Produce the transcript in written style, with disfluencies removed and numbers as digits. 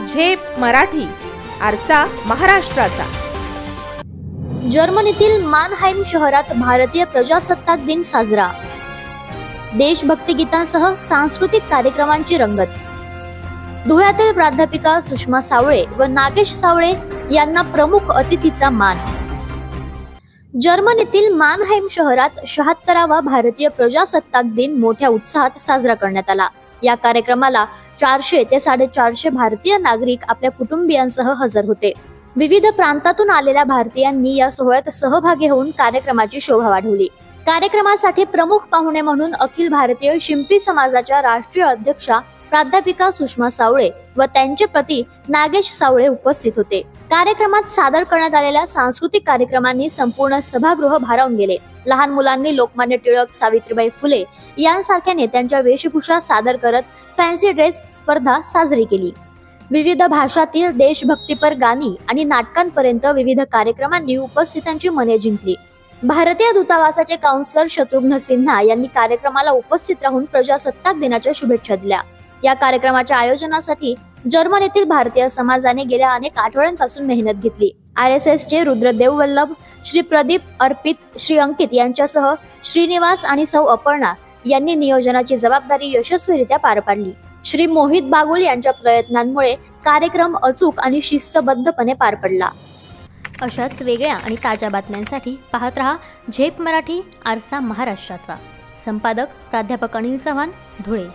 झेप मराठी, आरसा महाराष्ट्राचा। जर्मनीतील मानहाइम शहरात भारतीय प्रजासत्ताक दिन साजरा। देशभक्ती गीतांसह सांस्कृतिक कार्यक्रमांची रंगत। धुळ्यातील प्राध्यापिका सुषमा सावळे व नागेश सावळे यांना प्रमुख अतिथीचा मान। जर्मनीतील मानहाइम शहरात 76वा भारतीय प्रजासत्ताक दिन मोठ्या उत्साहात साजरा करण्यात आला। या कार्यक्रमाला 400 ते 450 भारतीय नागरिक आपल्या कुटुंबियांसह हजर होते। विविध प्रांतातून आलेल्या भारतीयांनी या सोहळ्यात सहभागी होऊन कार्यक्रमाची शोभा वाढवली। कार्यक्रमासाठी प्रमुख पाहुणे म्हणून अखिल भारतीय शिंपी समाजाच्या राष्ट्रीय अध्यक्षा प्राध्यापिका सुषमा सावळे व त्यांचे पती नागेश सावळे उपस्थित होते। कार्यक्रमात सादर करण्यात आलेल्या सांस्कृतिक कार्यक्रमांनी संपूर्ण सभागृह भारावून गेले। लहान मुलांनी लोकमान्य टिळक, सावित्रीबाई फुले यांसारख्या नेत्यांच्या वेशभूषा सादर करत फॅन्सी ड्रेस स्पर्धा साजरी केली। विविध भाषातील देशभक्तीपर गाणी आणि नाटकांपर्यंत विविध कार्यक्रमांनी उपस्थितांची मने जिंकली। भारतीय दूतावासाचे काउन्सिलर शत्रुघ्न सिन्हा यांनी कार्यक्रमाला उपस्थित राहून प्रजासत्ताक दिनाच्या शुभेच्छा दिल्या। या कार्यक्रमाच्या आयोजनासाठी जर्मनीतील भारतीय समाजाने गेल्या अनेक आठवड्यांपासून मेहनत घेतली। RSS चे रुद्र देववल्लभ, श्री प्रदीप, अर्पित, श्री अंकित यांच्यासह श्रीनिवास आणि सौ अपर्णा यांनी नियोजनाची जबाबदारी यशस्वीरित्या पार पाडली। श्री मोहित बागुल यांच्या प्रयत्नांमुळे कार्यक्रम अचूक आणि शिस्तबद्धपणे पार पडला। अशाच वेगळ्या आणि ताज्या बातम्यांसाठी पाहत रहा झेप मराठी, आरसा महाराष्ट्राचा। संपादक प्राध्यापक अनिल चव्हाण, धुळे।